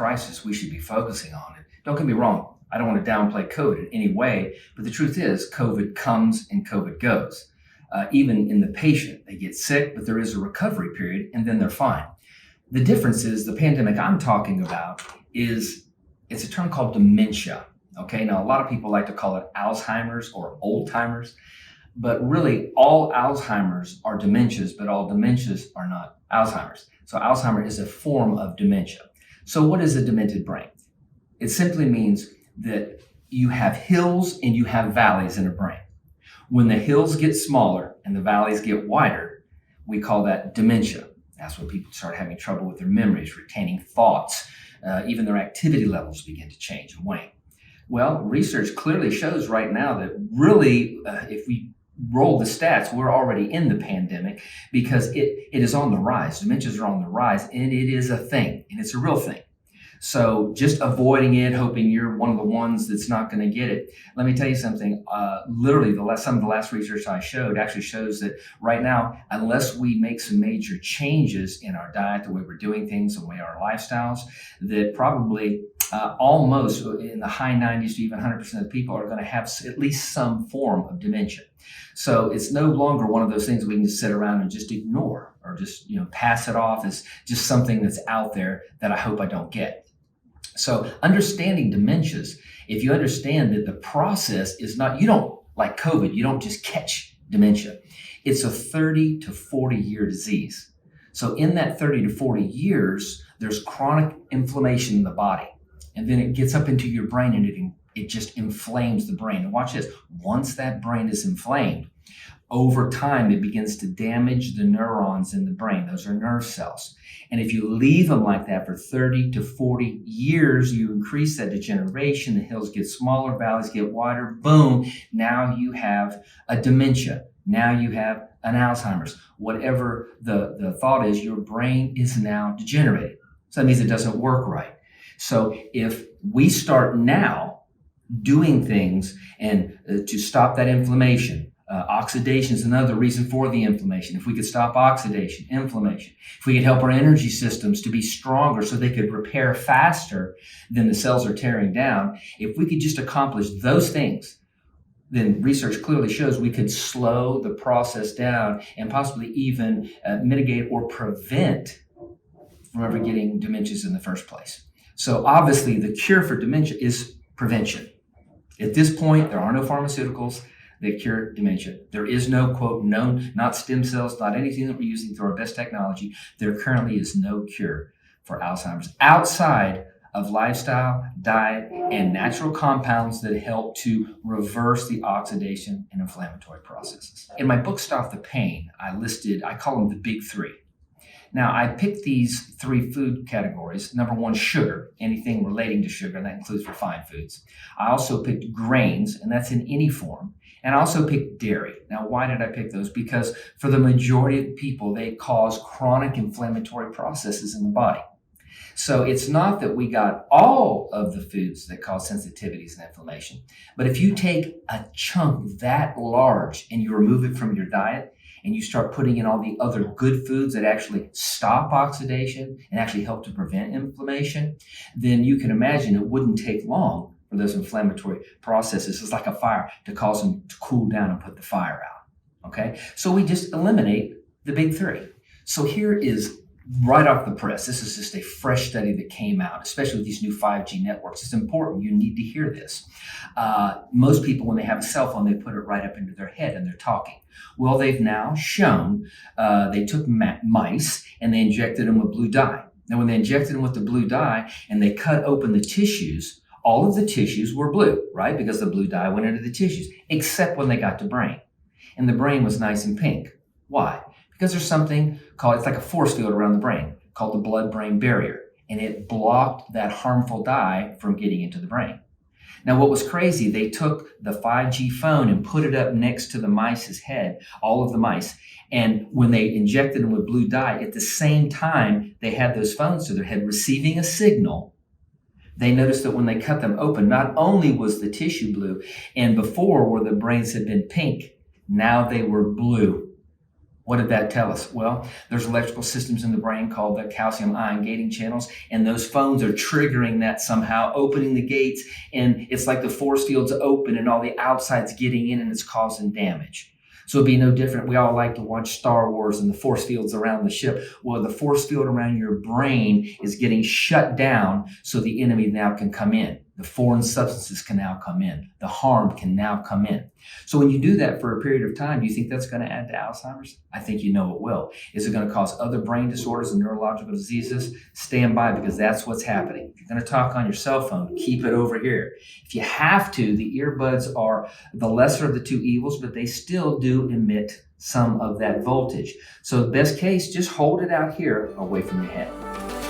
crisis we should be focusing on. And don't get me wrong, I don't want to downplay COVID in any way, but the truth is COVID comes and COVID goes. Even in the patient, they get sick, but there is a recovery period and then they're fine. The difference is the pandemic I'm talking about it's a term called dementia. Okay, now a lot of people like to call it Alzheimer's or old timers, but really all Alzheimer's are dementias, but all dementias are not Alzheimer's. So Alzheimer's is a form of dementia. So what is a demented brain? It simply means that you have hills and you have valleys in a brain. When the hills get smaller and the valleys get wider, we call that dementia. That's when people start having trouble with their memories, retaining thoughts, even their activity levels begin to change and wane. Well, research clearly shows right now that really, if we roll the stats, we're already in the pandemic because it is on the rise. Dementias are on the rise, and it is a thing, and it's a real thing. So just avoiding it, hoping you're one of the ones that's not going to get it. Let me tell you something. Literally, some of the last research I showed actually shows that right now, unless we make some major changes in our diet, the way we're doing things, the way our lifestyles, that probably almost in the high 90s to even 100% of people are going to have at least some form of dementia. So it's no longer one of those things we can just sit around and just ignore or just pass it off as just something that's out there that I hope I don't get. So understanding dementias, if you understand that the process is not, you don't, like COVID, you don't just catch dementia. It's a 30 to 40 year disease. So in that 30 to 40 years, there's chronic inflammation in the body. And then it gets up into your brain and it just inflames the brain. And watch this, once that brain is inflamed, over time, it begins to damage the neurons in the brain. Those are nerve cells. And if you leave them like that for 30 to 40 years, you increase that degeneration. The hills get smaller, valleys get wider. Boom. Now you have a dementia. Now you have an Alzheimer's. Whatever the thought is, your brain is now degenerated. So that means it doesn't work right. So if we start now doing things and to stop that inflammation, oxidation is another reason for the inflammation. If we could stop oxidation, inflammation, if we could help our energy systems to be stronger so they could repair faster than the cells are tearing down, if we could just accomplish those things, then research clearly shows we could slow the process down and possibly even mitigate or prevent from ever getting dementias in the first place. So obviously the cure for dementia is prevention. At this point, there are no pharmaceuticals that cure dementia. There is no, quote, known, not stem cells, not anything that we're using through our best technology. There currently is no cure for Alzheimer's outside of lifestyle, diet, and natural compounds that help to reverse the oxidation and inflammatory processes. In my book, Stop the Pain, I call them the big three. Now, I picked these three food categories. Number one, sugar, anything relating to sugar, and that includes refined foods. I also picked grains, and that's in any form. And I also picked dairy. Now, why did I pick those? Because for the majority of people, they cause chronic inflammatory processes in the body. So it's not that we got all of the foods that cause sensitivities and inflammation, but if you take a chunk that large and you remove it from your diet and you start putting in all the other good foods that actually stop oxidation and actually help to prevent inflammation, then you can imagine it wouldn't take long for those inflammatory processes. It's like a fire to cause them to cool down and put the fire out. Okay, so we just eliminate the big three. So here is right off the press. This is just a fresh study that came out, especially with these new 5G networks. It's important. You need to hear this. Most people, when they have a cell phone, they put it right up into their head and they're talking. Well, they've now shown they took mice and they injected them with blue dye. Now, when they injected them with the blue dye and they cut open the tissues, all of the tissues were blue, right? Because the blue dye went into the tissues, except when they got to brain. And the brain was nice and pink. Why? Because there's something called, it's like a force field around the brain called the blood-brain barrier. And it blocked that harmful dye from getting into the brain. Now, what was crazy, they took the 5G phone and put it up next to the mice's head, all of the mice. And when they injected them with blue dye, at the same time, they had those phones to their head receiving a signal. They noticed that when they cut them open, not only was the tissue blue, and before where the brains had been pink, now they were blue. What did that tell us? Well, there's electrical systems in the brain called the calcium ion gating channels, and those phones are triggering that somehow, opening the gates, and it's like the force field's open and all the outside's getting in and it's causing damage. So it'd be no different. We all like to watch Star Wars and the force fields around the ship. Well, the force field around your brain is getting shut down so the enemy now can come in. The foreign substances can now come in. The harm can now come in. So when you do that for a period of time, do you think that's going to add to Alzheimer's? I think you know it will. Is it going to cause other brain disorders and neurological diseases? Stand by, because that's what's happening. If you're going to talk on your cell phone, keep it over here. If you have to, the earbuds are the lesser of the two evils, but they still do emit some of that voltage. So best case, just hold it out here away from your head.